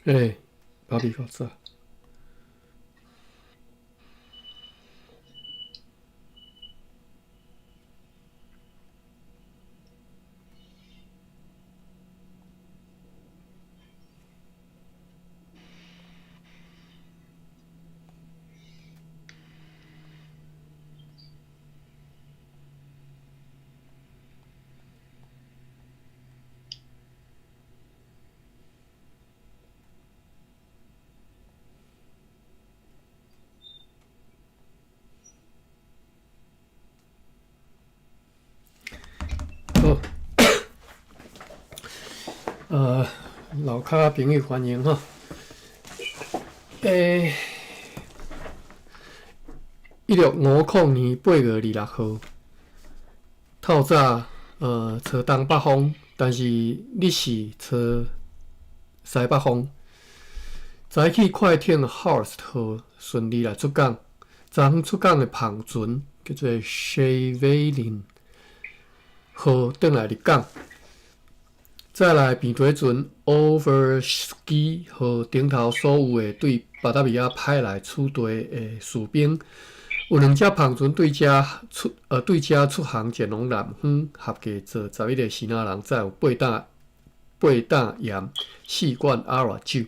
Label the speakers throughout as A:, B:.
A: 芭比口罩。好，老卡朋友欢迎哈。1650年8月26号，透早吹东北风，但是日是吹西北风。早起快艇 Horst 号顺利来出港，昨昏出港的篷船叫做 Chevelin 号转来入港。再来平底船 Overski 和顶头所有的对巴达米亚派来处地的士兵，有2只篷船对遮出航前往南方，合计做11个希腊人，再有8担盐、4罐阿拉酒，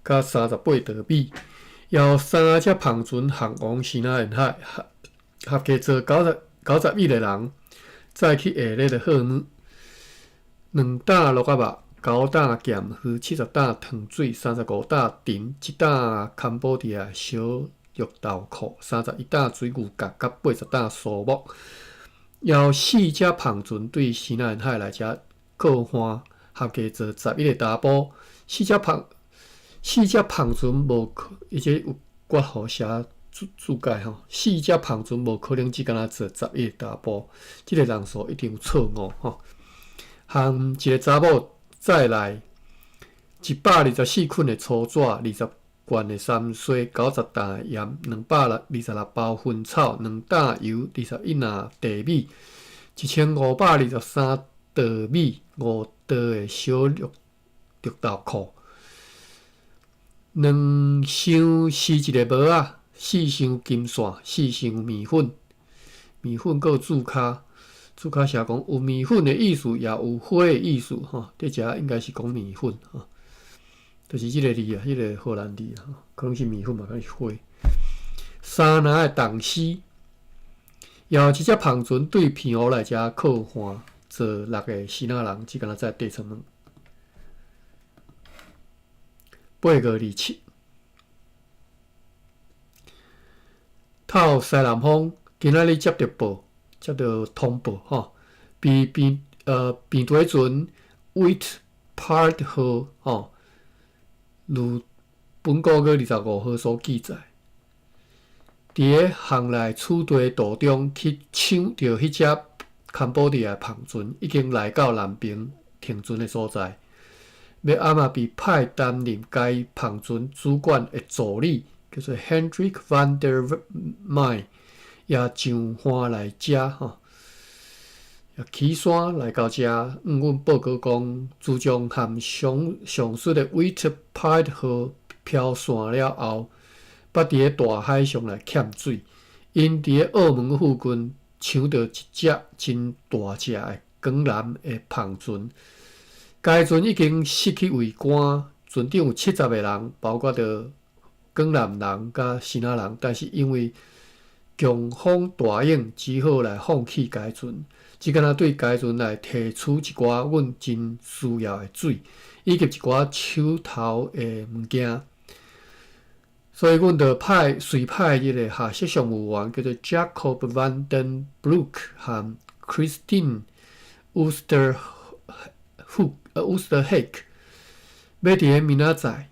A: 甲38袋米，有3只篷船航往希腊沿海，合计做91个人，再去下日的好姆。2担鹿仔肉、9担咸鱼、70担糖水、35担藤、1担坎波迪亚小肉豆蔻、31担水牛角，甲80担苏木。有4只篷船对西南沿海来遮靠岸，合计做11个查甫。4只篷船无，而且有括号写注解吼。4只篷船无可能只敢若做11个查甫，这个人数一定有错误吼。含一个查某再来124捆的粗纸、20罐的山水、90担的盐、226包薰草、2担油、21篮地米、1523袋米、5袋的小绿豆蔻、2箱是一个帽仔、4箱金线、4箱面粉，面粉还有注卡。注卡写讲有面粉的意思，也有花的意思吼。这遮应该是讲面粉吼，就是这个字啊，这个荷兰字啊，可能是面粉嘛，可能是花。3篮的冻丝，有一只篷船对平湖来遮靠岸，做6个希腊人，只敢若在地出门。8月27，透西南风，今仔日接到通报吼，平底船 Whitpart 号吼，如本个月25号所记载，伫个航来处地途中去抢到迄只坎波迪亚篷船，已經來到南邊停船的所在。要暗仔被派擔任該篷船主管的助理，叫做 Hendrik van der Meij。也上岸来遮吼，也起山来到遮。阮报告讲，自从和上述的 Whitpart 号漂线了后，捌伫个大海上来欠水，因伫个澳门附近抢到一只真大只的港南的篷船。该船已经失去桅杆，船顶有70个人，包括着港南人甲希腊人，但是因为强风大影，只好来放弃该船，只敢若对该船来提取一寡阮真需要的水，以及一寡手头的物件。所以，阮就随派一个下设商务员叫做 Jacob van den Broek 和 Christine Oosterheek， 要伫个明仔载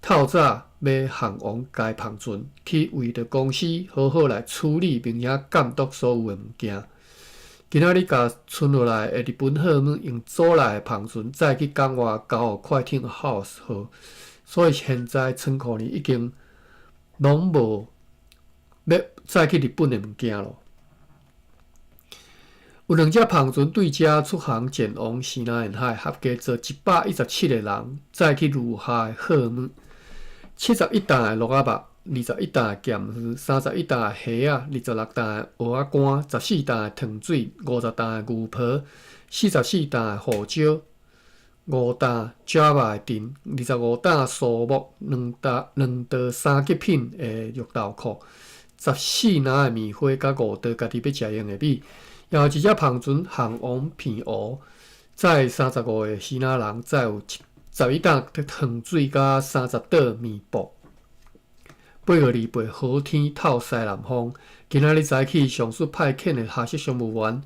A: 透早。要航往该篷船，去为着公司好好来处理并且监督所有的物件。今仔日甲存落来的日本航母用租来的篷船再去港外交予快艇 House 号，所以现在仓库里已经拢无要再去日本的物件咯。有2只篷船对遮出航前往西南沿海，合计坐117个人，再去如下的号码：71担的鹿仔肉，21担的咸鱼，31担的虾仔，26担的蚵仔干，14担的糖水，50担的牛婆，44担的胡椒，5担 Java 的丁，25担苏木，2道三极品的肉豆蔻，14篮的棉花，甲5道家己要食用的米。也有一只篷船航往平湖，载35个西南人，载有11担糖水甲30岛面布。8月2日好天透西南风，今仔日早起上述派遣的下属商务员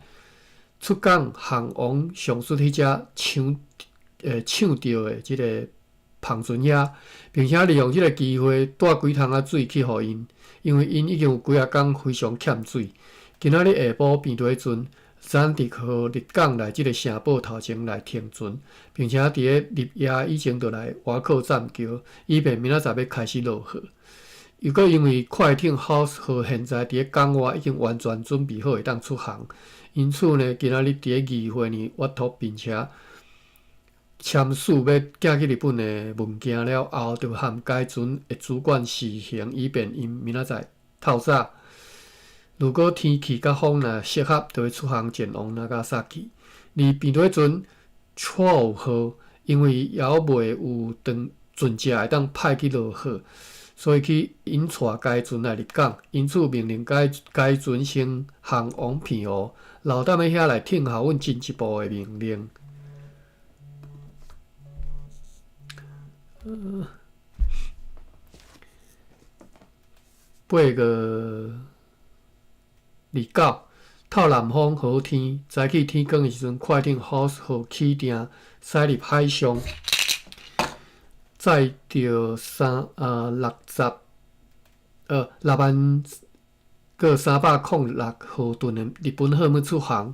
A: 出港航往上述迄只抢到的即个篷船遐，并且利用即个机会带几桶水去互因，因为因已经有几啊工非常欠水。今仔日下晡平地阵，咱伫靠入港来即个城堡头前来停船，并且伫咧入夜以前就来挖靠站桥，以便明仔载要开始落雨。又搁因为快艇 House 号现在伫咧港外已经完全准备好会当出航，因此呢，今仔日伫咧议会呢阅读并且签署要寄去日本的物件了后，就和该船的主管示行，以便因明仔载透早。如果天气甲风若适合，就会出航前往那加萨基。而平地船12号，因为还未有船只会当派去落雨，所以去引带该船来入港，因此命令该船先航往平湖，留等喺遐来听候阮进一步的命令。8月29，透南风好天，早起天光的时阵，快艇 House 号起定驶入海上，载着60306号吨的日本货物出航，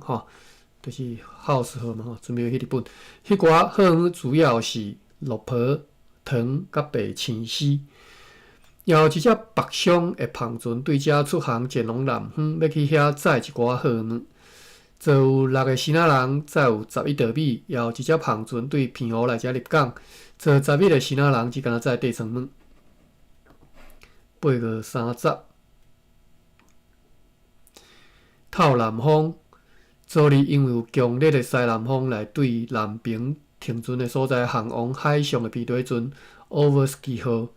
A: 就是 House 号嘛，准备去日本。迄寡货物主要是鹿婆、糖甲白青丝。也有一只北上的篷船对遮出航前往南方，要去遐载一寡货物。坐有6个西南人，载有11道米。也有一只篷船对平湖来遮入港，坐11个西南人，只敢载地层物。8月30，透南风。昨日因为有强烈的西南风来对南边停船的所在航往海上的皮底船 Overski 号。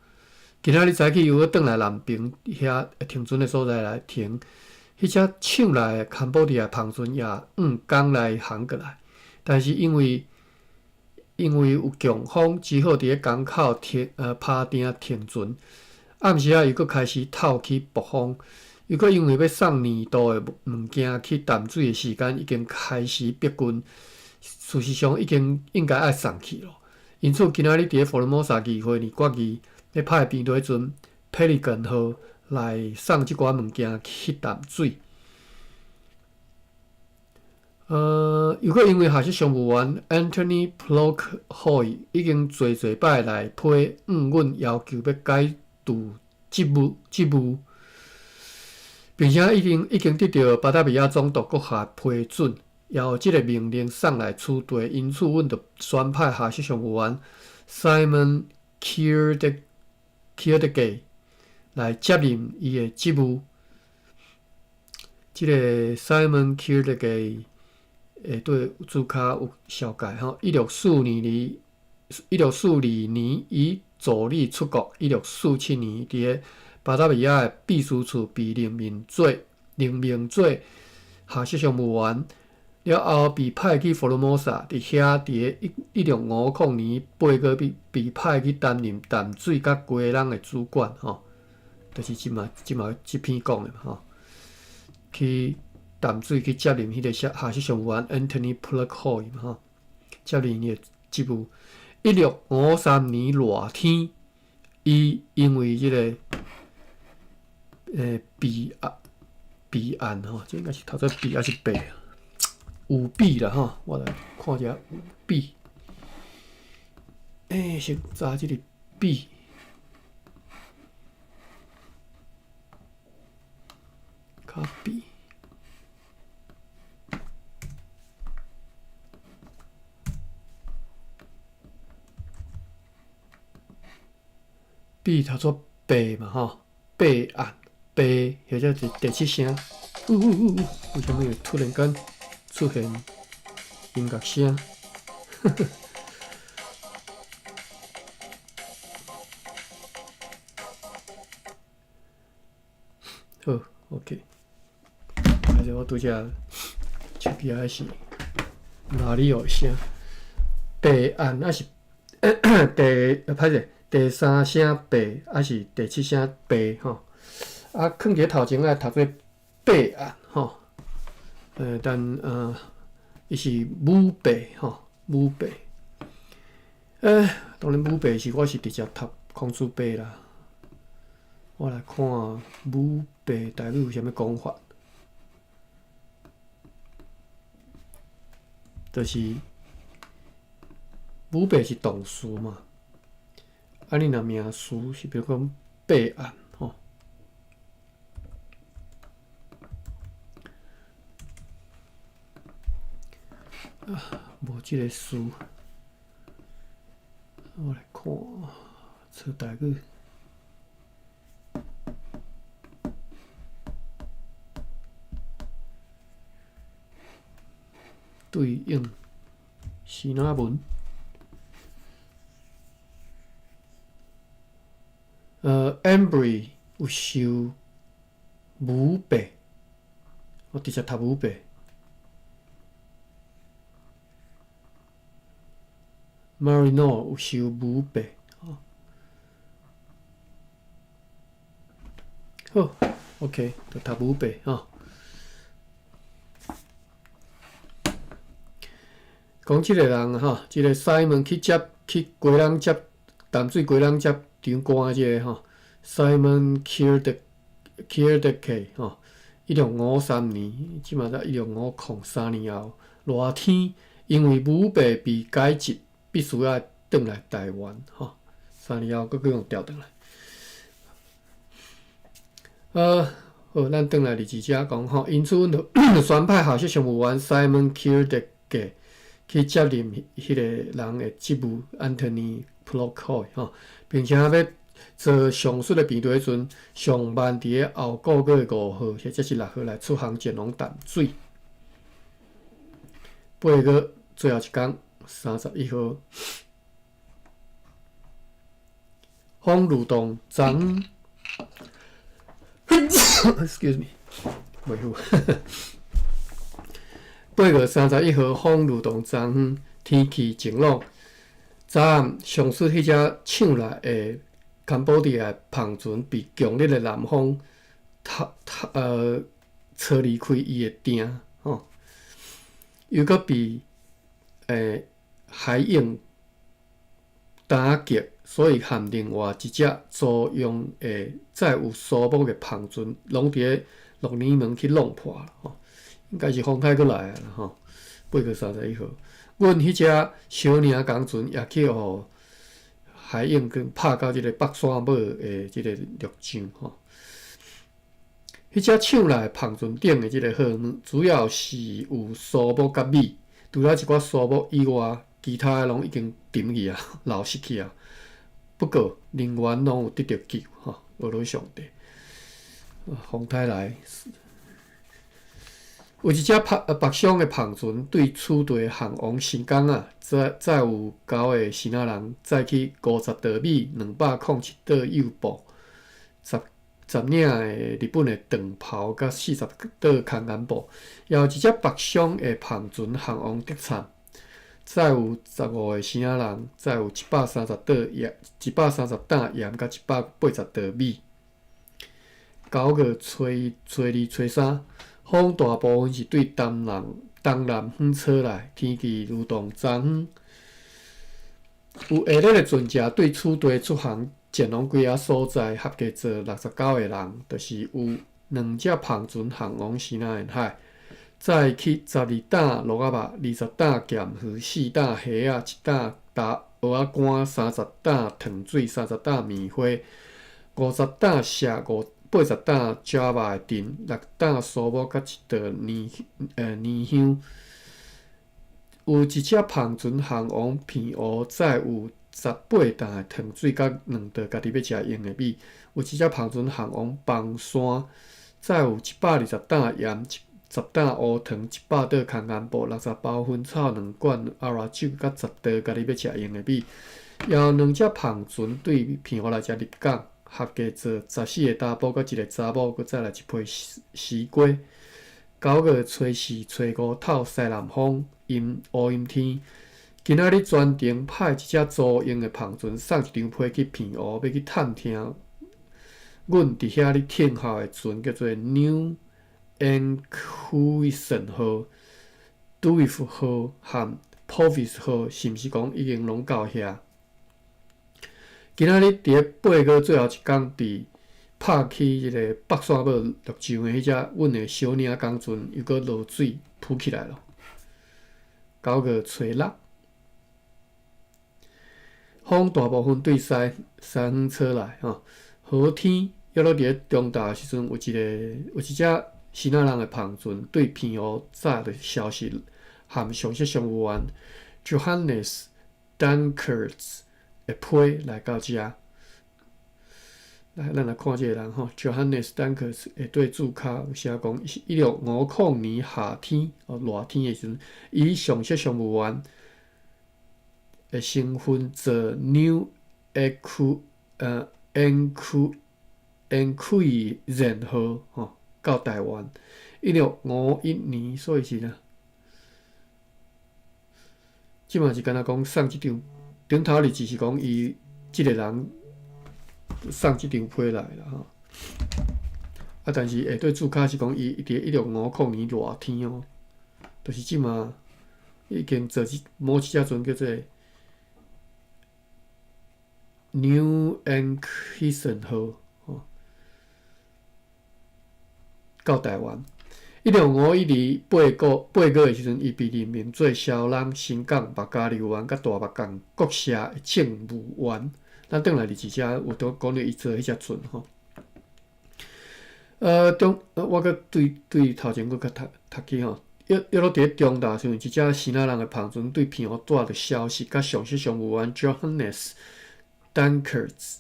A: 今仔日早起又要转来南边遐停船的所在来停，迄只抢来的坎布利亚篷船也刚来航过来，但是因为有强风，只好伫咧港口拍定停船。暗时又搁开始透起暴风，又搁因为要送年度的物件去淡水的时间已经开始逼近，事实上已经应该爱送去咯。因此今仔日伫咧佛罗摩萨议会呢，决议要派平底船 Pelican 号来送即寡物件去淡水。又搁因为下属商务员 Anthony Plok 已经侪摆来批阮要求要解除职务，并且已经得到巴达比亚总督阁下批准，也有即个命令送来处地，因此阮就选派下属商务员 Simon Kierkegaard 来接任伊的职务。即个 Simon Kierkegaard 对主卡有小解1642年以助理出国，1647年伫咧巴达比亚的秘书处被任命做下属商务员，了后被派去佛罗摩萨，伫遐伫咧1650年8月被派去担任淡水甲鸡人的主管，就是即篇讲的嘛，去淡水去接任迄个下属商务员 Anthony Plok 嘛，接任伊的职务。1653年热天，伊因为即个弊案这应该是头先弊还是弊啊？舞弊啦我来看一下舞弊。先查即个弊。copy。B 读作白嘛吼，白暗白，或者是第七声。为什么突然间出现音乐声？好 ，OK。而且我拄则手机还是哪里有声？白暗还是歹势？第三声白还是第七声白吼？啊，放伫头前爱读做白暗吼。但伊是母白吼，母白。当然母白是我是直接读空字白啦。我来看母白台语有啥物讲法？就是母白是动词嘛，啊你若名词是比如讲备案吼，无即个词，我来看抄台语。对应是哪文？Embry 有受母白，我直接读母白。Marino 有受母白，好 ，OK， 就读母白吼。讲即个人吼，即个 Simon 去鸡人接淡水鸡人接场官即个吼 ，Simon Kildake 吼，1653年，即嘛才1653年后，热天因为母白被解职，必须要转来台湾吼，3年后佫用调转来。好，咱转来日志遮讲吼，因此宣派校室常务员 Simon Kildake。去接任迄个人的职务 ，Anthony Plocoy 吼，并且要做上述的编队时阵，上班伫个后个月5号或者是6号来出航前往淡水。8月最后一天31号，风如动昨，excuse me， 袂好。8月31号，风如同昨昏，天气晴朗。昨暗上述迄只抢来的柬埔寨的篷船被强烈的南风吹离开伊的艇，吼，又搁被海鹰打击，所以和另外一只租用的载有苏木的篷船，拢伫个鹿耳门去弄破了，吼。应该是风台过来啊，吼，8月31号，阮迄只小领港船也去互海鹰跟拍到即个北山尾的即个陆上吼。迄只抢来篷船顶的即个号码，主要是有苏木甲米，除了一寡苏木以外，其他的拢已经沉去啊，流失去啊。不过人员拢有得到救，吼，俄罗上帝，风台来。有一只北上的篷船对此地航王成功啊，载有9个新仔人，载去50稻米、207袋诱捕，10领的日本的长袍，甲40袋空眼布。也有一只北上的篷船航王得惨，载有15个新仔人，载有130担盐，甲180袋米。9月初2、初3。风大部分是对东南风吹来，天气如同昨昏。有下日的船只对此地出航前往几个所在，合计做69个人，就是有2只篷船航往西南沿海，再去12担鹿仔肉、20担咸鱼、4担虾仔、1担蚵仔干、30担糖水、30担棉花、50担蛇骨。80担 Java 的丁，6担苏木，甲1袋年香。有一只篷船航王片湖，载有18担的糖水甲2道家己要食用的米，有1只芳船项往房山，再有120担盐、10担乌糖、100道空干布、60包薰草、2罐阿拉酒，甲10道家己要食用的米。还有2只芳船对平湖来遮入港，合计做14个查甫甲1个查某，搁再来1批西瓜。9月初4、初5透西南风，乌阴天。今仔日专程派1只租用的芳船送1张批去平湖，要去探听阮伫遐咧听候的船叫做 New Enquisen 号、Dwarf 号和 Porvis 号，是毋是讲已经拢到遐？今仔日伫咧8月最后一天，伫拍去迄个北山尾陆上的迄只阮的小领港船，又搁落水浮起来了。9月初6，风大部分对西方吹来好天。约落伫咧中昼的时阵，有一只新仔人的芳船对平湖早的消息，和上色商务员 Johannes Dankers 的批来到遮。来，咱来看这个人Johannes Dankers 会对注脚有写讲，1650年夏天热天的时阵，以上色商务员的身份做 New Enquisen 号到台湾。1651年，所以是啦，即嘛是敢若讲送即张，顶头日子是讲伊即个人送即张批来啦但是下对注脚是讲伊伫1650年热天就是即嘛已经做某一只船叫做 New Enquisen 号到台湾。1651年8月的时阵，伊被任命做小人新港目加流湾甲大目港国社的政务员。咱转来日子遮有都讲到伊做迄只船我搁对头前搁较读起约落伫咧中昼时阵，一只新仔人的芳船对平湖带着消息，甲上色商务员 Johannes Dankers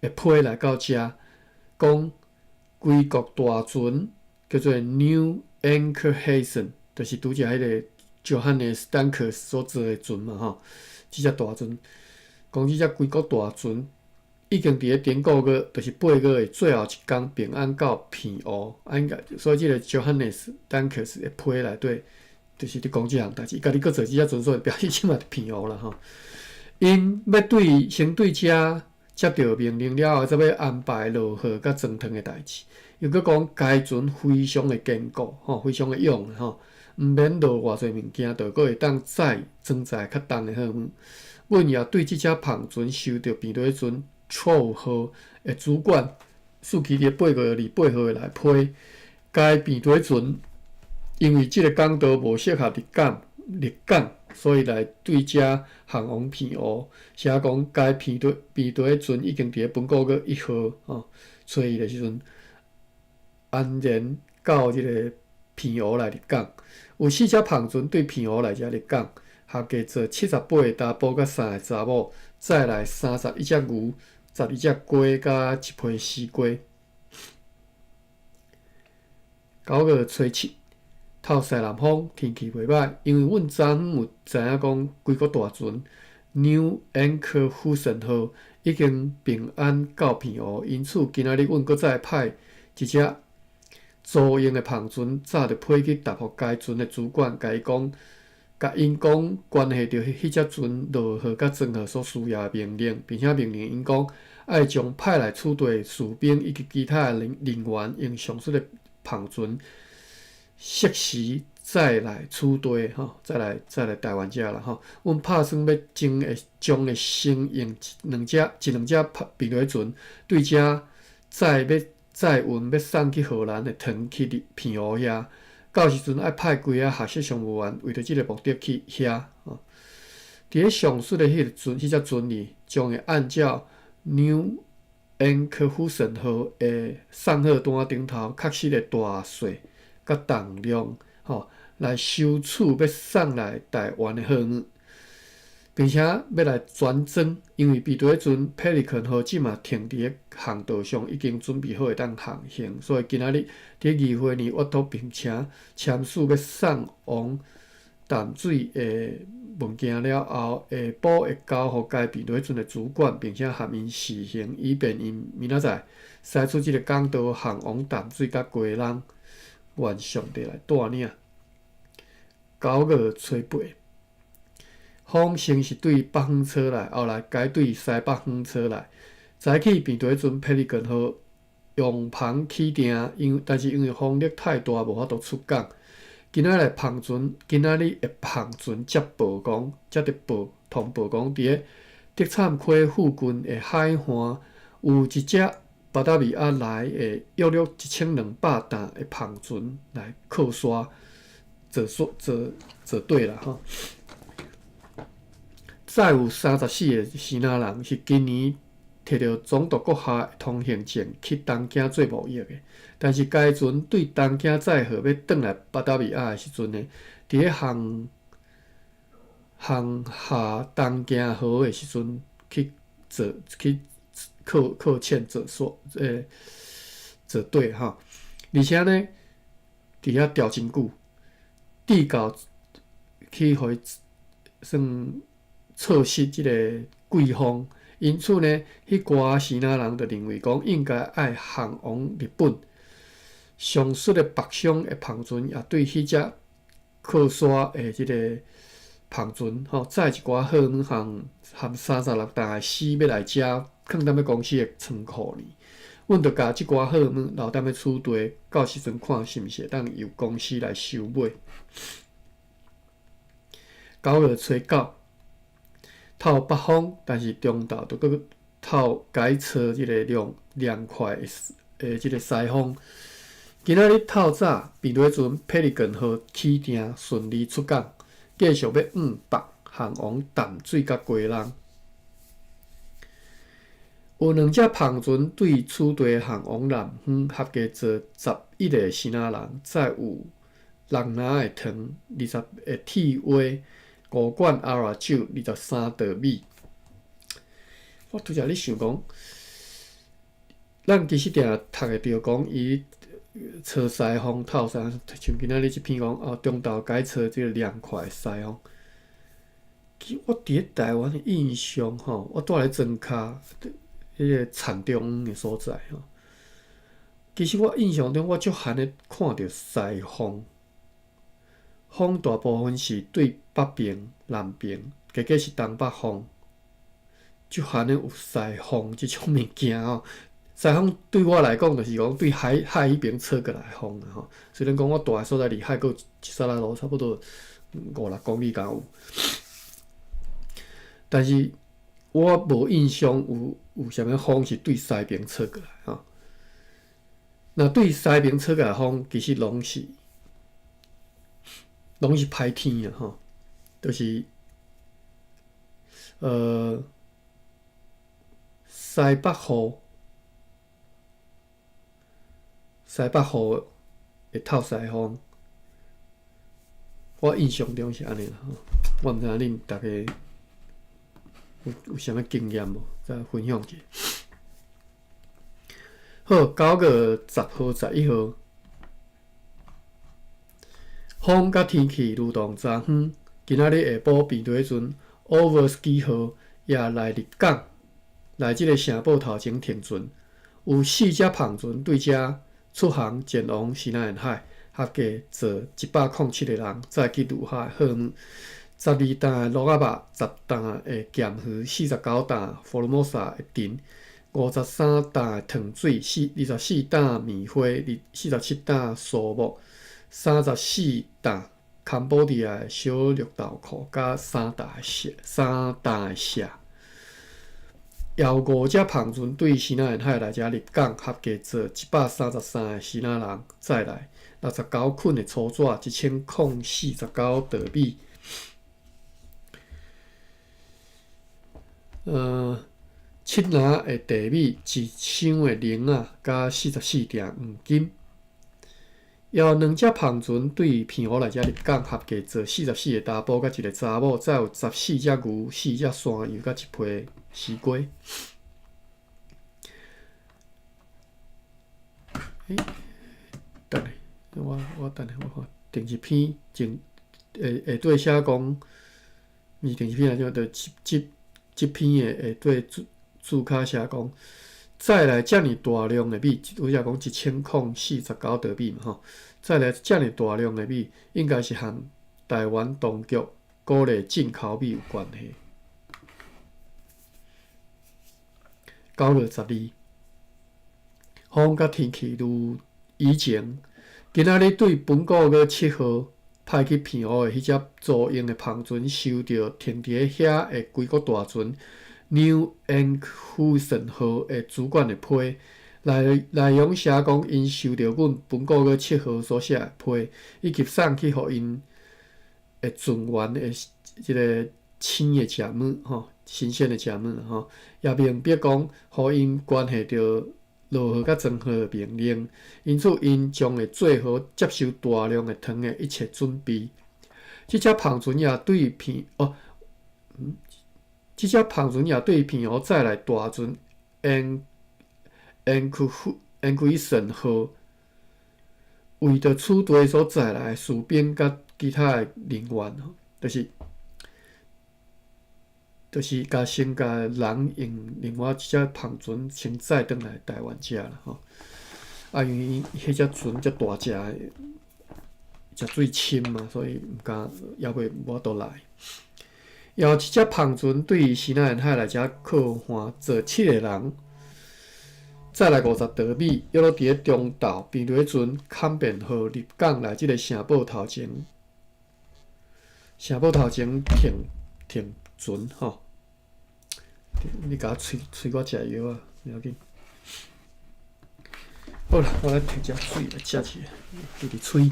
A: 的批来到遮，讲归国大船叫做 New Enquisen， 就是拄则迄个 Johannes Dankers 所做的船嘛即只大船，讲即只归国大船已经伫咧顶个月，就是8月的最后一天平安到平湖。所以即个 Johannes Dankers 的批内底，就是伫讲即项代志。伊家己搁做即只船，所以表示即嘛伫平湖啦因要先对遮接到命令了后，才要安排落雨甲装汤的代志。又搁讲该船非常的坚固非常的勇毋免落偌济物件，就搁会当载装载较重的货物。阮也对即只芳船收到平底船 Troll 号的主管诉其伫8月28号来批，该平底船因为即个港道无适合入港，所以来对遮航往平湖。写讲该平底船已经伫咧本个月1号初2的时阵安然到即个平湖来入港。有4只芳船对平湖来遮入港，合计做78个查甫甲3个查某，再来31只牛、12只鸡甲1批西瓜。9月初7，透西南风，天气袂歹，因为阮昨昏有知影讲，规国大船 New Enquisen 号已经平安到平湖，因此今仔日阮搁再派一只租用的芳船，早就批去答复该船的主管，甲因讲关系到迄只船落雨甲装雨所需要的命令，并且命令因讲爱将派来处队士兵以及其他的人员用上述的芳船适时再来处队再来台湾遮啦阮打算要将会先用两只平底船对遮载运要送去荷兰的糖去平湖遐。到时阵爱派几个学识商务员为着即个目的去遐伫咧上述的迄只船里，将会按照 New Enquisen 号的送货单顶头确实的大小甲重量来收取要送来台湾的货物。并且要来转装，因为彼对迄阵 Pelican 号即嘛停伫咧航道上，已经准备好会当航行，所以今仔日伫议会呢阅读并且签署要送往淡水的物件了后，下晡会交互该彼对迄阵的主管，并且含因试行，以便因明仔载驶出即个港道航往淡水甲鸡笼，原上帝来带领。9月初8。风先是对北方吹来，后来改对西北方吹来。早起便对迄阵Pelican号用帆起定，但是因为风力太大，无法度出港。今仔日帆船接报讲，通报讲，伫咧德灿溪附近的海岸有一只巴达维亚来的约1200担的帆船来靠刷坐对啦吼。再有34个希腊人是今年摕到总督国下的通行证去东京做贸易的，但是该船对东京载荷要转来巴达维亚的时阵呢，伫咧航下东京河的时阵去靠堑坐对哈，而且呢，伫遐钓真久，地搞去互伊算。测试即个季风，因此呢，迄寡希腊人就认为讲应该爱航往日本。上述的北上的帆船也对迄只靠刷的即个帆船，载一寡货运含36担的丝要来遮，放踮咧公司的仓库呢。阮着甲即寡货运留踮咧储地，到时阵看是毋是会当由公司来收买。9月初9。透北风，但是中昼就搁透改吹即个凉快的即个西风。今仔日透早，比对阵 Pelican 号起定顺利出港，继续要往北航往淡水甲鸡笼。有2只帆船对此地航往南方，合计坐11个希腊人，再有6篮的糖、20个铁蛙。5罐阿拉酒，23袋米。我拄则咧想讲，咱其实定读会着讲，伊吹西风透啥，像今仔日即篇讲中昼改吹即个凉快西风。其实我伫咧台湾的印象吼，我住咧庄卡迄个田中的所在吼。其实我印象中，我足罕咧看到西风。风大部分是对北边、南边，加加是东北风，就罕咧有西风即种物件吼。西风对我来讲，就是讲对海迄边吹过来风啦吼。虽然讲我住的所在离海有一沙拉路差不多5-6公里敢有，但是我无印象有啥物风是对西边吹过来吼。那对西边吹过来风，其实拢是歹天啊吼，就是西北雨会透西风，我印象中是安尼啦吼。我毋知影恁大家有啥物经验无？再分享一下。好，9月10号、11号。风甲天气愈动昨昏，今仔日下晡便对迄阵 Overski 号也来入港，来即个城堡头前停船。有4只帆船对遮出航前往西南沿海，合计坐107个人，载去陆海货运，12担的鹿仔肉，10担的咸鱼，49担佛罗摩萨的藤，53担的糖水，24担棉花，47担树木。34担坎保迪亚的小绿豆蔻，甲3担的蟹。邀5只帆船对西南沿海来遮入港，合计坐133个希腊人，再来69捆的粗纸，1049袋米。7篮的地米，1箱的铃仔，甲44锭黄金。要2只胖船对平湖来遮入港，合计做44个查甫甲1个查某，再有14只牛、4只山羊甲1批西瓜。等下，我等下我看第一篇前下对写讲，第一篇来讲，就这篇的下对注脚写讲。再来遮尔大量的米，有写讲1049德米嘛吼。再来遮尔大量的米，应该是和台湾当局鼓励进口米有关系。9月12，风甲天气如以前，今仔日对本9月7号派去平湖的迄只租用的篷船，收到停伫遐的规国大船。New Enkhuizen 号的主管的批，内容写讲因收到阮本9月7号所写的批，以及送去互因的船员的即个青的食物吼，新鲜的食物吼，也明白讲，互因关系到落雨甲装好的命令，因此因将会做好接受大量的糖的一切准备。即只篷船也对即只篷船也对平湖再来大船 Enkhuizen 号，为着此地所载来的士兵甲其他的人员，就是甲先甲人用另外一只篷船先载转来台湾遮啦吼。因为迄只船遮大只的，食水深嘛，所以毋敢也袂无法度来。有一只篷船对西南沿海来遮靠岸坐7个人，再来50德米，约落伫咧中岛平尾船坎便号入港来即个城堡头前停船吼。你甲我吹我食药啊，袂要紧。好啦，我来摕只水来食起，直直吹。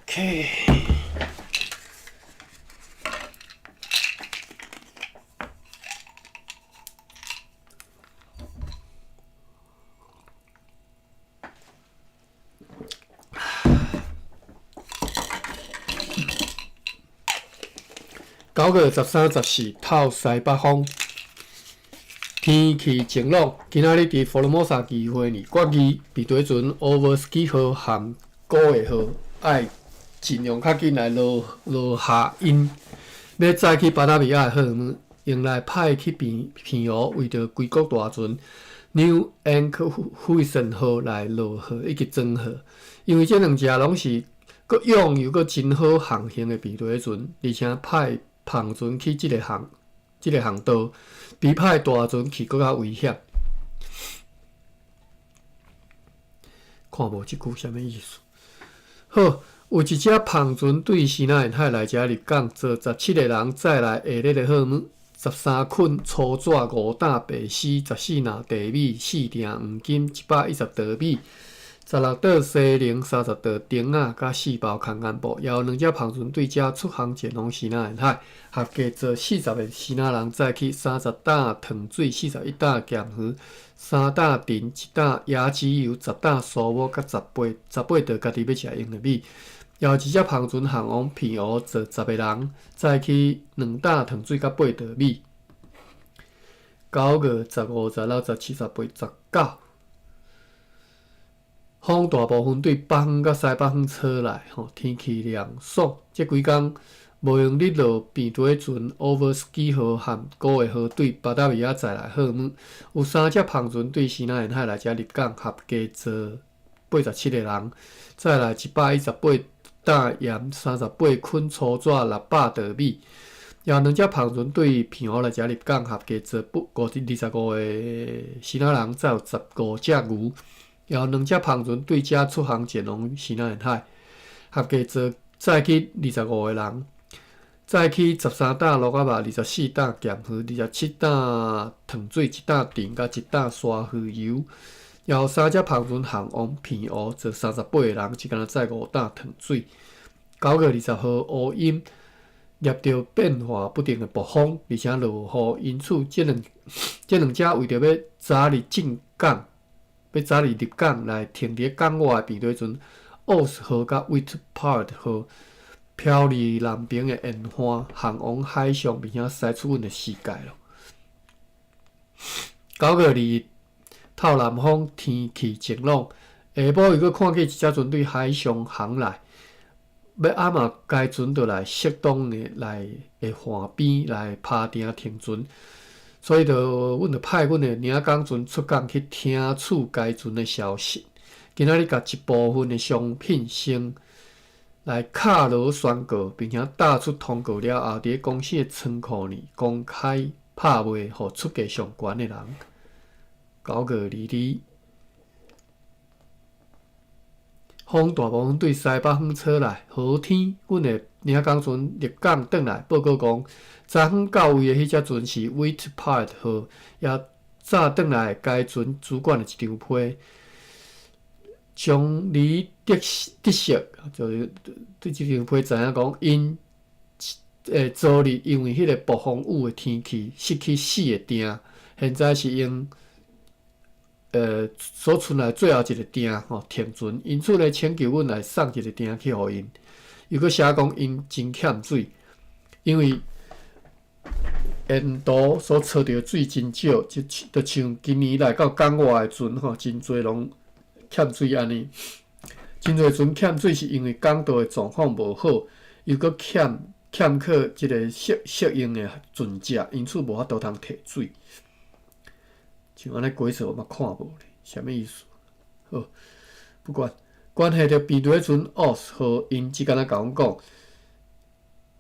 A: OK。9月13、14透西北风，天气晴朗。今仔日伫佛罗摩萨机会呢，国际比对船 Overski 号和古月号爱尽量较紧来落下因，要载去巴达维亚的货物，用来派去平湖，为着归国大船 New Enkhuizen 号来落货以及装货。因为这2只拢是佫拥有佫真好航行的比对船，而且派篷船去即个航道，比派大船去佫较危险。看无即句啥物意思？好，有一只篷船对西南沿海来遮入港，坐17个人载来下日的货物，13捆粗纸5担白丝，14篮地米，4锭黄金110德米。16袋西零30袋钉仔，甲4包空干布，也有2只篷船对遮出航前往西南沿海，合计做40个西南人载去30担糖水、41担咸鱼、3担藤、1担椰子油、10担酥母，甲18袋家己要食用的米。也有一只篷船航往平湖，坐10个人，载去2担糖水甲8袋米。9月15、16、17、18、19。风大部分对北方甲西北方吹来，天气凉爽。这几天无用日落便对船 Overski 号和古月号对巴达维亚载来货物，有3只篷船对西南沿海来遮入港，合计做87个人，再来118担盐、38捆粗纸、600袋米。也两只帆船对平湖来遮入港，合计坐25个新仔人，再有15只牛。然后两只帆船对遮出航前往西南沿海，合计载去25个人，载去13担鹿仔肉、24担咸鱼、27担糖水、1担甜甲1担沙鱼油。然后3只帆船航往平湖，坐38个人，一工载5担糖水。9月20号乌阴，掠到变化不定的暴风，而且落雨，因此这两只为着要早日进港。要早日入港来停伫港外的便船奥斯号甲 Whitpart 号，飘离南边的沿岸，航往海上，并且驶出阮的世界咯。9月2日，透南风，天气晴朗。下晡又看见一只船对海上航来，要暗嘛，该船就来适当的来岸边来拍定停船。所以阮就派阮的领港船出港去听取该船的消息。今仔日甲一部分的商品先来卡罗宣告，并且打出通告了后，伫公司的仓库里公开拍卖，互出价上悬的人。9月2日，风大部分对西北方吹来，好天，阮的领港船入港转来，报告讲。昨昏到位的迄只船是 Whitpart 号，也早转来该船主管的一张批，将离得悉，就是对这张批知影讲，因昨日因为迄个暴风雨的天气失去4个订，现在是用所剩来最后一个订停船，因此呢，请求阮来送一个订去互因。又搁写讲因真欠水，因为沿途所找到水真少，就像今年来到港外的船真侪拢欠水安尼。真侪船欠水是因为港道的状况无好，又搁欠缺即个适应的船只，因此无法度通摕水。像安尼规则我嘛看无咧，啥物意思？好，不管关系着边队船奥斯号，因即敢若甲阮讲。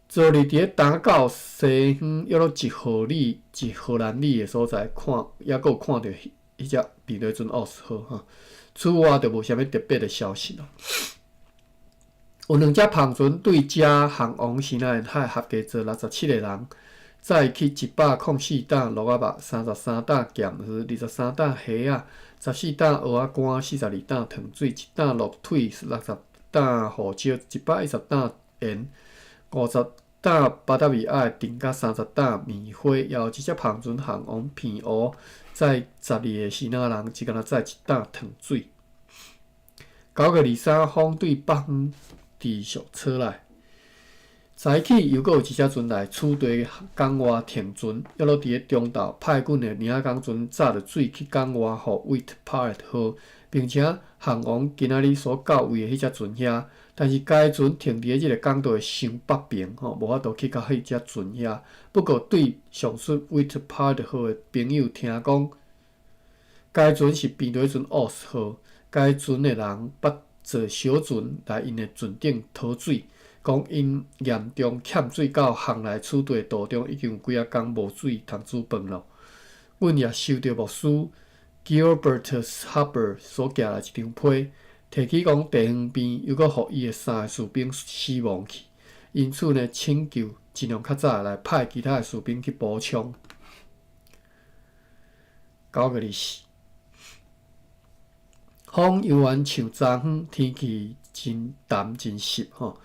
A: 昨日伫咧打到西方约落一号兰里的所在看，也阁有看到迄只便队船奥斯号哈。此外，就无啥物特别的消息咯。有两只帆船对遮航往西南沿海，合计坐67个人，载去104担鹿仔肉、33担咸鱼、23担虾仔、14担蚵仔干、42担糖水、1担鹿腿、60担胡椒、110担盐。50担巴达米亚的甜甲30担棉花，也有一只帆船航往平湖，载12个西南人，一工载1担糖水。9月23，风对北方持续吹来，早起又阁有一只船来取地港外停船，约落伫咧中昼派阮的领港船载着水去港外，互 Whitpart 号，并且航往今仔日所到位的迄只船遐。但是该船停伫咧即个港道的上北边，无法度去到迄只船遐。不过对上述 Whitpart 号的朋友听讲，该船是边队船奥斯号，该船的人捌坐小船来因的船顶讨水，讲因严重欠水到航来取地途中已经有几啊工无水通煮饭咯。阮也收到牧师 Gilbertus Hubbard 所寄来一张批。提起讲地方边又阁互伊的3个士兵死亡去，因此呢，请求尽量较早来派其他的士兵去补充。9月24，风犹原像昨昏，天气真淡真湿吼。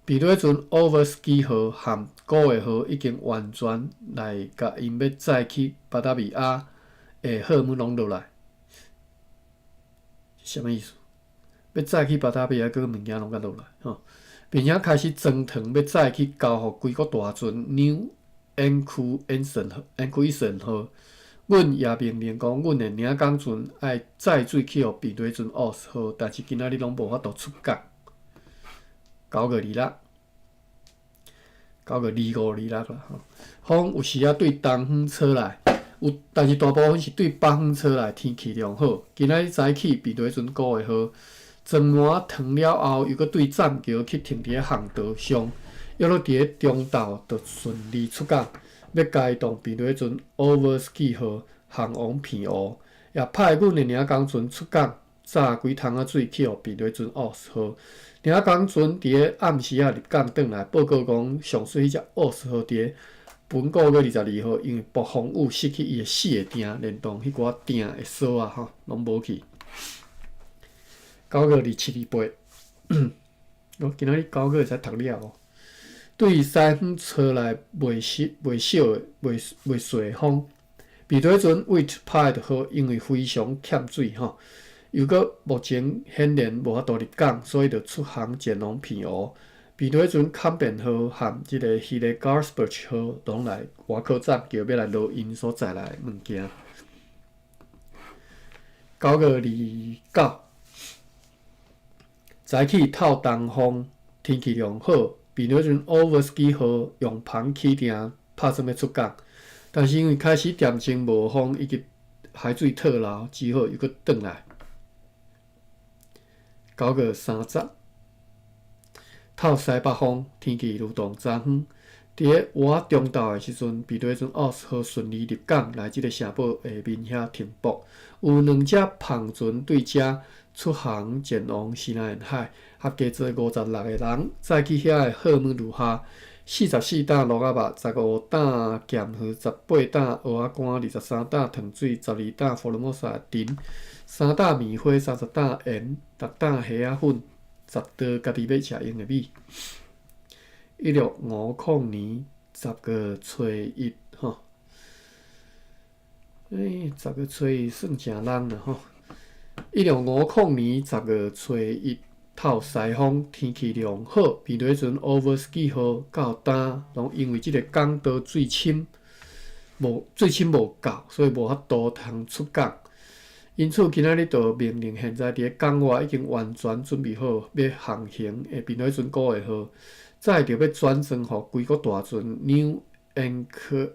A: 便队船 Overski 号和古月号已经完全来甲因要载去巴达米亚的货物拢落来，啥物意思？要载去巴达米亚，个物件拢甲落来吼，并且开始装糖，要载去交互规个大船 New Anquison 号。阮也命令讲，阮的领港船爱载水去互便队船奥斯号，但是今仔日拢无法度出港。9月26，啦吼，风有时啊对东方吹来，但是大部分是对北方吹来，天气良好。今仔日早起便队船古月号。装满糖了后，又搁对栈桥去停伫咧航道上，约落伫咧中昼就顺利出港，要开动变做迄阵 Overski 号航王偏乌，也派阮的领工船出港，炸几桶仔水去互变做迄阵奥斯号。领工船伫咧暗时入港转来，报告讲上水迄只奥斯号伫咧本个月22号，因为暴风雨失去伊的4个艇，连同迄寡艇的锁啊吼，拢无去。9月27日8，今仔日9月才读了哦。对西方吹来袂小的袂细的风，比对阵 Whitpide 号因为非常欠水吼，又搁目前显然无法度入港，所以就出航前往偏乌。比对阵坎便号和即个迄个 Garsbach 号拢来外口站，叫要来落因所载来的物件。9月29，早起透东风，天气良好。比对阵 Overski 号用帆起定，拍算要出港，但是因为开始点钟无风，以及海水退流，只好又搁转来。9月30。透西北风，天气如同昨昏。伫咧活中昼的时阵，比对阵奥斯号顺利入港，来即个城堡下面遐停泊。有2只篷船对遮出航前往西南沿海，合计做56个人。载去遐的赫姆鲁哈，44担鹿仔肉，15担咸鱼，18担蚵仔干，23担糖水，12担福尔摩沙丁，3担棉花，30担盐，6担虾仔粉。10道家己要食用的米。1650年10月初1吼，10月初1算诚人啦吼。1650年10月初1，透西风，天气良好，比对阵 Overski 号到单，拢因为即个港道水深无够，所以无法度通出港。因此，今仔日就命令现在伫咧港外已经完全准备好要航行的比对阵9月号，再着要转装互规国大船 New Enkhuizen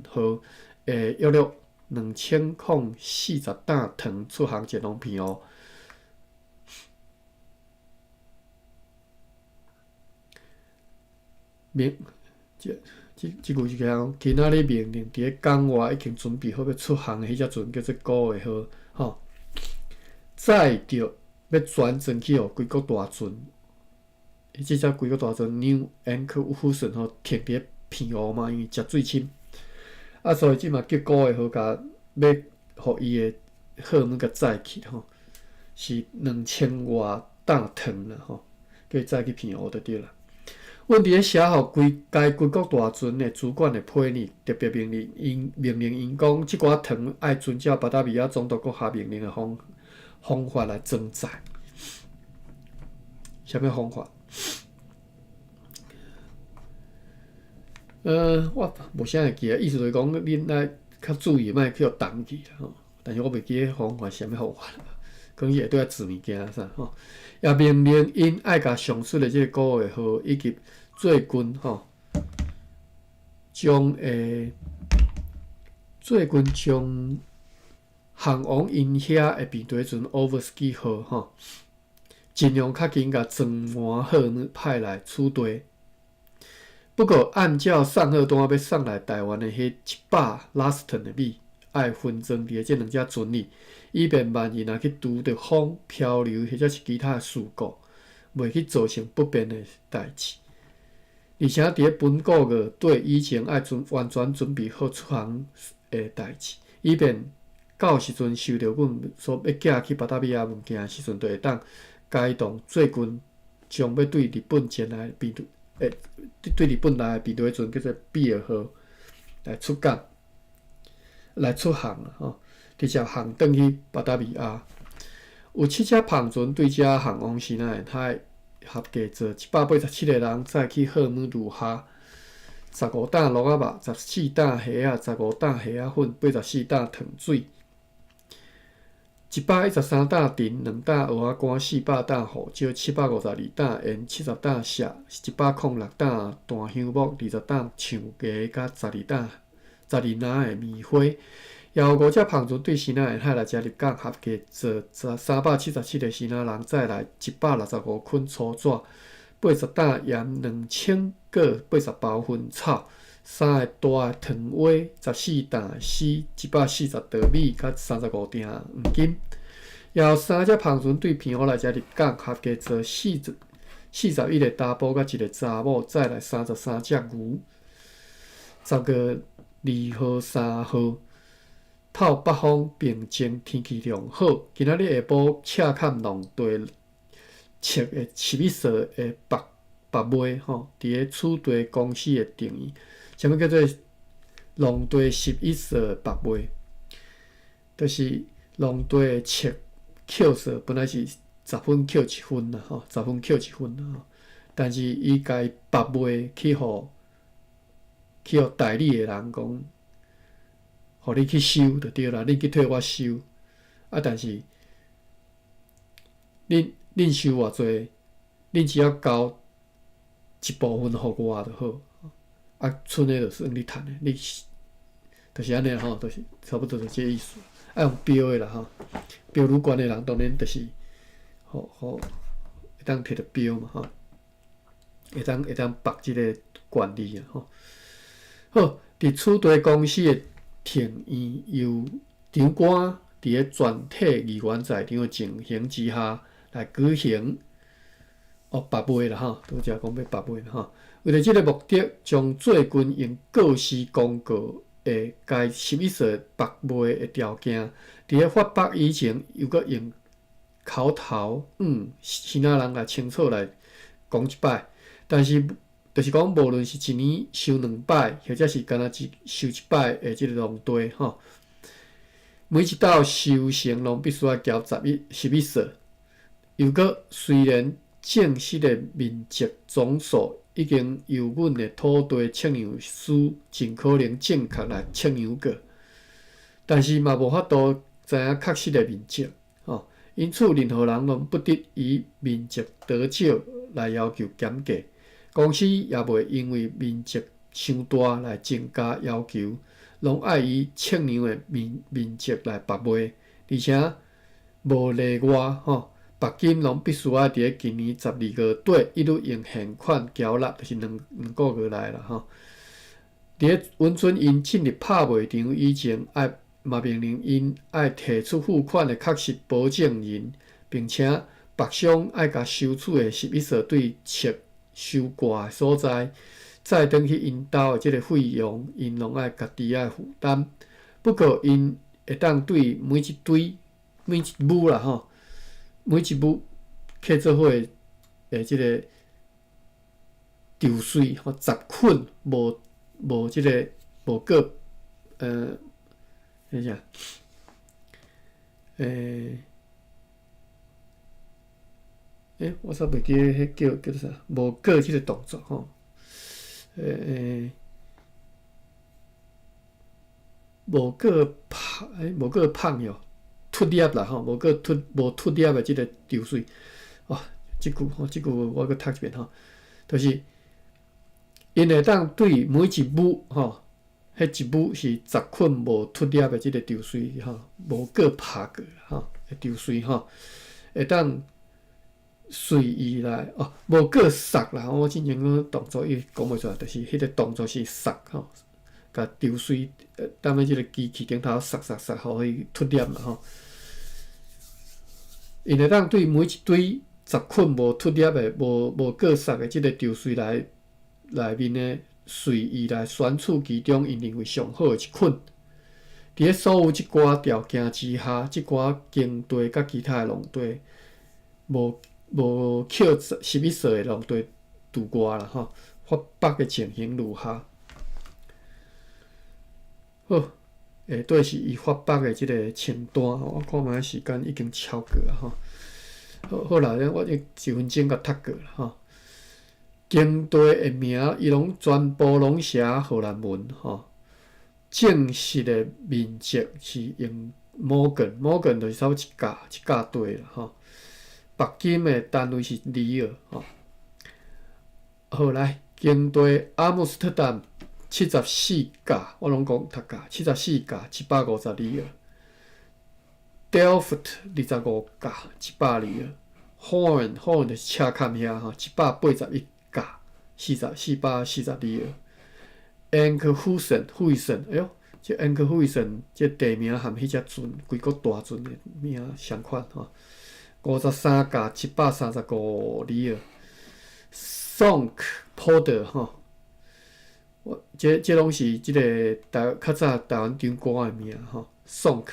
A: 号约2040担糖出航前往偏乌。即句是讲，今仔日命令伫咧港外已经准备好要出航的迄只船叫做9月号，吼，载着要转装去互规国大船，即只规国大船 New Enkhuizen 吼停伫咧偏乌嘛，因为食水深，所以即嘛叫9月号甲要互伊的货物甲载去吼，是2000外担糖啦吼，叫伊载去偏乌就对啦。阮伫咧写互该规国大船的主管的批呢，特别命令因讲，即寡糖爱遵照巴达维亚总督阁下命令的方法来装载。啥物方法？我无啥会记啊，意思就是讲，恁爱较注意，莫去互冻去啦吼。但是我袂记迄方法啥物方法啦，可能伊会对遐煮物件啥吼。也命令因爱甲上述的即个9月号以及做军吼，将航往因遐的比对阵 Overski 号吼，尽量较紧甲装满好派来处队。不过按照送货单要送来台湾的迄100 Laston 的米，爱分装伫即2只船里。以便万一若去拄着风、漂流或者是其他事故，袂去造成不便的代志。而且伫咧本个月对以前爱完全准备好出航的代志，以便到时阵收到阮所要寄去巴达维亚物件时阵，就会当该动做军将要对日本前来对日本来的比对船叫做比尔号来出港来出航啦吼。直接航转去巴达维亚，有7只篷船对遮航往西南沿海，合计做187个人，载去赫姆鲁哈，15担鹿仔肉，14担虾仔，15担虾仔粉，84担糖水，113担甜，2担蚵仔干，400担胡椒，752担盐，70担镲，106担大香木，20担橡芽，甲12担的棉花。也有5只篷船对西南沿海来遮入港，合计做377个西南人，再来165捆粗纸80担盐2000个80包薰草，3个大的糖花，14担丝140稻米，甲35锭黄金。然后3只芳船对平湖来遮入港，合计做41个查甫甲1个查某，再来33只牛。10月2号、3号，透北风平静，天气良好。今仔日下晡赤坎农地切的11色的白麦吼，伫个厝地公司的定义，啥物叫做农地11色白麦？就是农地的切扣色本来是10分扣1分啦，吼，10分扣1分啦，吼。但是伊家白麦去互代理的人讲，互你去收就对啦，你去替我收。啊，但是恁收偌济，恁只要交一部分互我就好，啊，剩的就算你趁的，你就是安尼吼，就是差不多就这意思。爱用标的啦吼，标愈悬的人当然就是会当摕到标嘛吼，会当绑即个管理啊吼。好，伫厝地公司的庭院由场馆伫个全体议员在场的情形之下来举行。白麦啦吼，拄则讲要白麦啦吼。为了即个目的，将最近用告示公告的该11色白麦的条件，伫个发白以前，又搁用口头其他人来清楚来讲一摆。但是，就是讲，无论是一年收2摆，或者是干那收1摆的即个农地吼，每一道收成拢必须要交11色。又搁虽然正式的面积总数已经由阮的土地测量师尽可能正确来测量过，但是嘛无法度知影确实的面积，吼。因此，任何人拢不得以面积多少来要求减价。公司也袂因为面积伤大来增加要求，拢爱以测量的面积来白卖，而且无例外吼。白金拢必须要伫咧今年12月底一律用现款交纳，就是两个月内啦吼。伫咧温存因进入拍卖场以前，嘛命令因爱提出付款的确实保证人，并且白商爱甲收取的11色对切收挂的所在，再转去因兜的即个费用，因拢爱家己爱负担。不过因会当对每一亩啦吼。每一亩刻做伙的即个稻穗吼，10捆无即个无过等下我煞袂记迄叫做啥，无过即个动作吼，无过芳哟。脱粒啦吼，无脱粒的即个稻穗，即句我搁读一遍吼，就是因会当对每一亩吼，迄一亩是10捆无脱粒的即个稻穗吼，无过拍过吼，稻穗吼，会当随意来无过撒啦，我之前个动作伊讲袂出来，就是迄个动作是撒吼，甲稻穗踮咧即个机器顶头撒，互伊脱粒啦吼。因会当对每一堆10捆无脱粒的、无过撒的即个稻穗内面呢，随意来选取其中因认为上好的一捆。伫咧所有即寡条件之下，即寡耕地甲其他的农地无扣11色的农地除外啦吼，发白的情形如下。好。下底是伊发白的即个清单，我看卖时间已经超过了吼。好啦，我1分钟甲读过啦吼。耕地的名伊拢全部拢写荷兰文吼。正式的面积是用摩根就是差不多一甲地啦吼。白金的单位是里尔吼。好来，耕地阿姆斯特丹。74架，我拢讲读架，74架150里尔。Delft 25架100里尔。horn 就是车坎遐吼，181架，442尔。Enkhuizen，哎哟，这 Enkhuizen 这地名含迄只船规个大船的名相款吼，53架735尔。Sonk Powder 吼，这拢是即个较早台湾张歌的名吼。Sonk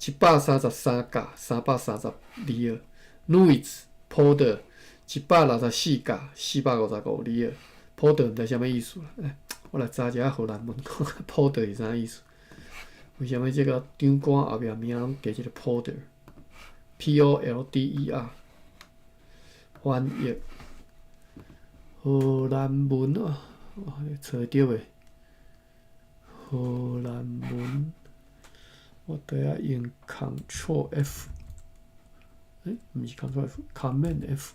A: 733架332尔。Noise Powder 164架455尔。Powder 毋知啥物意思啦。我来查一下荷兰文，看看 powder 是啥意思？为什么这个张歌后壁名拢加这个 powder？P-O-L-D-E-R 翻译荷兰文啊，找到诶。荷兰文，我等下用 Ctrl F， 毋是 Ctrl F，Command F。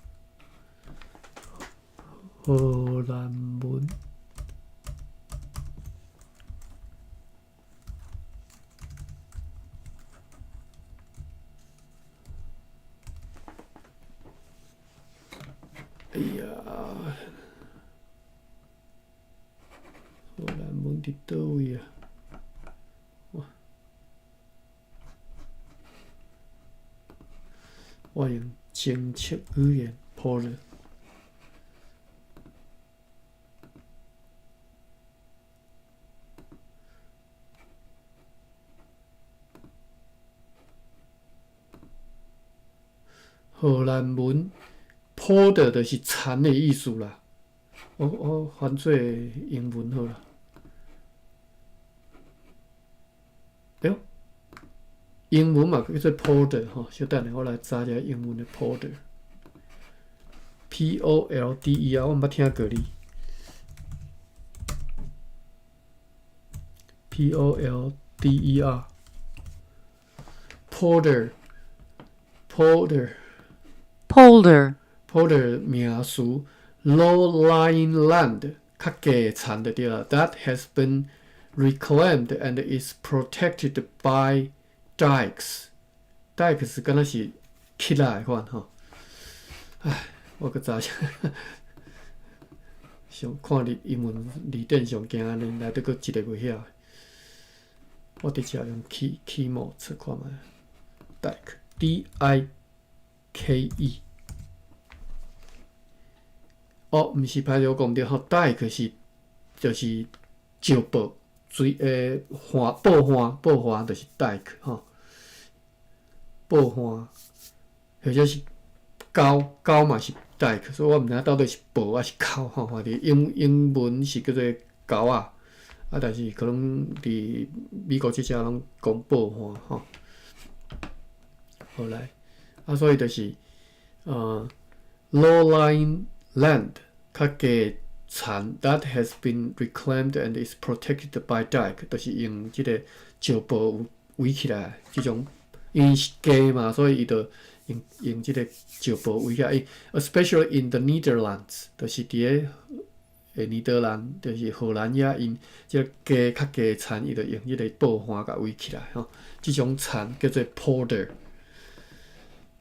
A: 荷兰文。哎呀，荷兰文伫倒位啊？我用精确语言 Powder。荷兰文 powder 就是蝉的意思啦。我翻做英文好了。哎呦，英文嘛叫做 powder 吼，稍等下我来查一下英文的 powder。P-O-L-D-E-R 我毋捌听过哩。P-O-L-D-E-R powder名词 low-lying land 较低产的对啦 ，that has been reclaimed and is protected by dikes。dikes 敢若是起来款吼。唉，我搁查一下，上看英文字典上惊安尼，内底搁一个袂晓。我直接用 keyboard 测看觅 dike D-I-K-E。哦，毋是歹势，我讲对吼 ，dike 就是石堡爆花就是 dike 吼，爆花或者是沟嘛是 dike， 所以我毋知影到底是堡还是沟吼。反正英文是叫做沟啊，但是可能伫美国即只拢讲爆花吼。好来，所以就是low-lying land 较低产 that has been reclaimed and is protected by dike， 就是用即个石堡围起来，即种因为是低嘛，所以伊就用即个石堡围起来。especially in the Netherlands， 就是伫个尼德兰，就是荷兰遐，因即个较低产，伊就用即个布花甲围起来吼。即种产叫做 powder。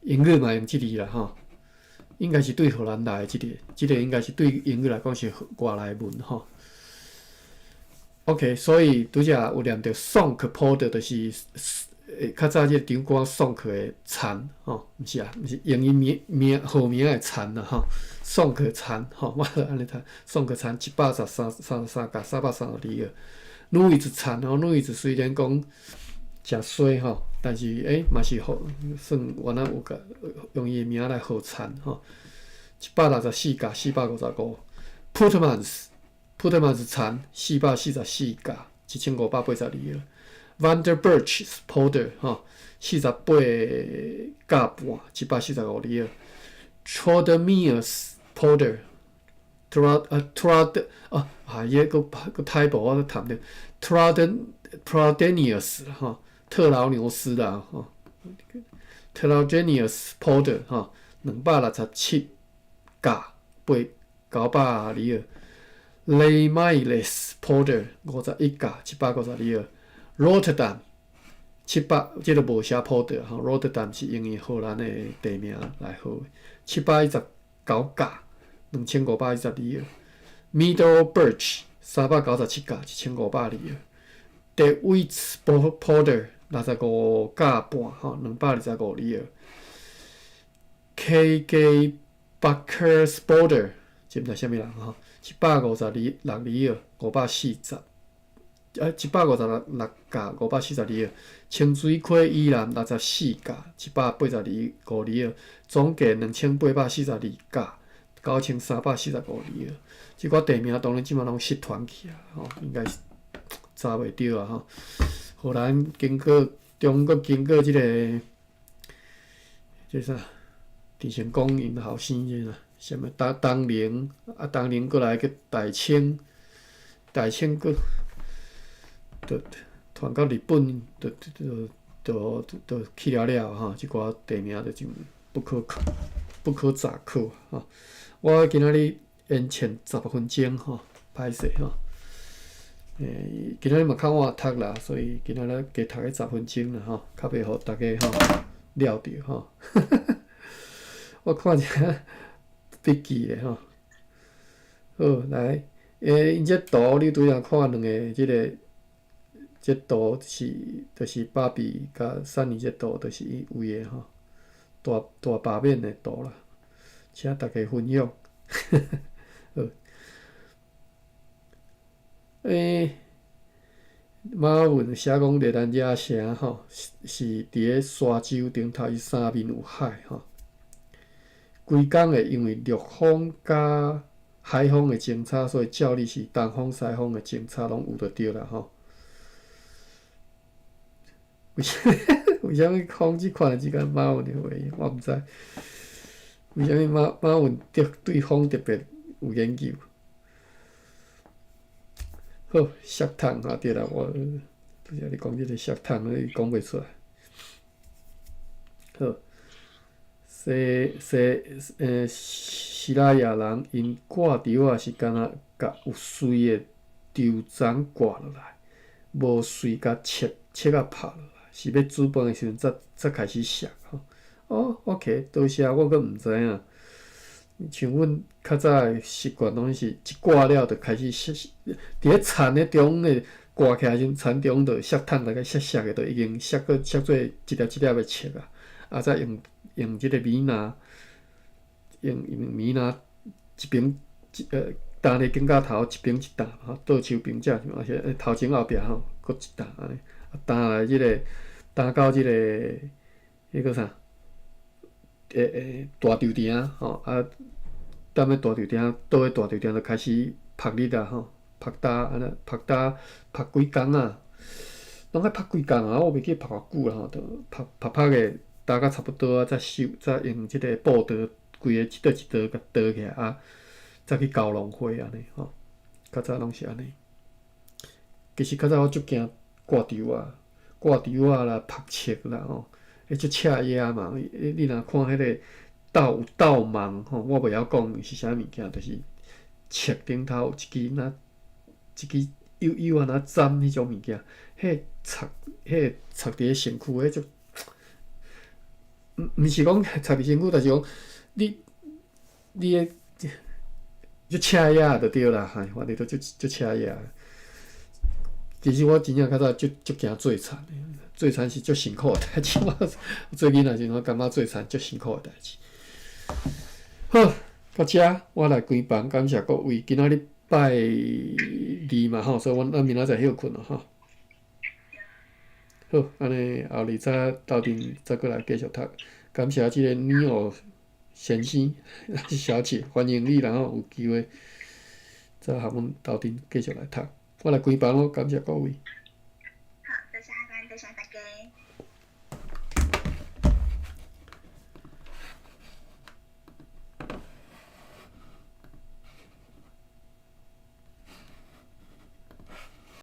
A: 英语嘛用即字啦吼，应该是对荷兰来的即个应该是对英语来讲是外来文吼。OK， 所以拄则有念到 Sonk powder， 就是较早即个张歌 Sonk 的蝉吼，毋是啊，毋是英语号名的蝉啦吼。Sonk 蝉吼，我安尼读 Sonk 蝉133架332尔。Noise 蝉吼 ，Noise 虽然讲诚衰吼，但是嘛是好，算原来有甲用伊的名来号蝉吼。164架455。Putmans 蝉444架1582尔。Vanderburch powder 吼48架半745尔。Trodemius powder伊个太薄我都读着 Trodenius 吼。特劳牛斯啦，吼 ，Trojanius powder 吼，267架900尔。Lemailes powder 51架752尔。Rotterdam 700，即个无写谱的吼 ，Rotterdam 是用伊荷兰的地名来号的，719架，2512个 ，Middle Birch 397架，1520个 ，De Wits Porter 65架半吼，225个 ，KG Bucker Sporter 这毋知啥物人吼，756个，540。156架542个，清水溪以南64架182个，总计2842架9345个。即寡地名当然即马拢失传去啊，吼，应该是查袂着啊，吼。后来经过即个啥，田成功因后生即个啥物东陵啊，东陵过来个大清个。就传到日本，就去了吼，即寡地名就真不可查考吼。我今仔日延前10分钟吼，歹势吼。今仔日嘛较晚读啦，所以今仔日加读个10分钟啦吼，较袂互大家吼了着吼。我看者笔记咧吼。好，来，因这图你拄则看两个即个。这图就是芭比甲珊妮这图，就是伊为的吼，大版面的图啦，请大家分享。好，马文写讲热兰遮城吼，是伫个沙洲顶头，伊三面有海吼。规工会因为陆风甲海风的冲差，所以照理是东风西风的冲差拢有就对啦吼。为什么空即款即间马文的话，我毋知。为什么马文对风特别有研究？好，石炭啊，对啦，我拄则你讲即个石炭，你讲袂出来。好，希腊亚人因挂钓啊，是敢若甲有水的舟丛挂落来，无水甲切啊拍落来。是要煮饭的时阵才开始烧吼。哦 ，OK， 多谢，我阁毋知影。像阮较早的习惯，拢是一挂了就开始伫咧田的中的挂起来时阵，田中就削炭，大概削的，就已经削做一粒的切啊，啊再用即个米篮，用米篮一边担咧肩胛头一边一担吼，倒手边只，而且头前后壁吼，搁一担安尼，担来即个。担到即个迄个啥，大舟埕吼，啊，踮咧大舟埕，倒咧大舟埕就开始晒日啊吼，晒焦安尼，晒几工啊，拢爱晒几工啊，我袂记晒偌久啦吼，就晒个焦到差不多啊，再用即个布刀，规个一刀一刀甲刀起来啊，再去交笼花安尼吼，较早拢是安尼。其实较早我足惊挂舟啊。挂舟啊啦，晒切啦吼，迄只赤野嘛，你若看迄个有稻芒吼，我袂晓讲是啥物件，就是切顶头有一支幼幼啊，若针迄种物件，迄插伫咧身躯，迄种，毋是讲插伫身躯，但是讲你诶，就赤野就对啦，反正都就赤野。其实我真正较早足惊做田的，做田是足辛苦的代志。我做囡仔时，我感觉做田足辛苦的代志。好，到遮我来关房，感谢各位。今仔日拜二嘛吼，所以咱明仔载休困咯吼。好，安尼后日再斗阵再过来继续读。感谢即个尼奥先生小姐，欢迎你，然后有机会再和阮斗阵继续来读。我来关房咯，感谢各位。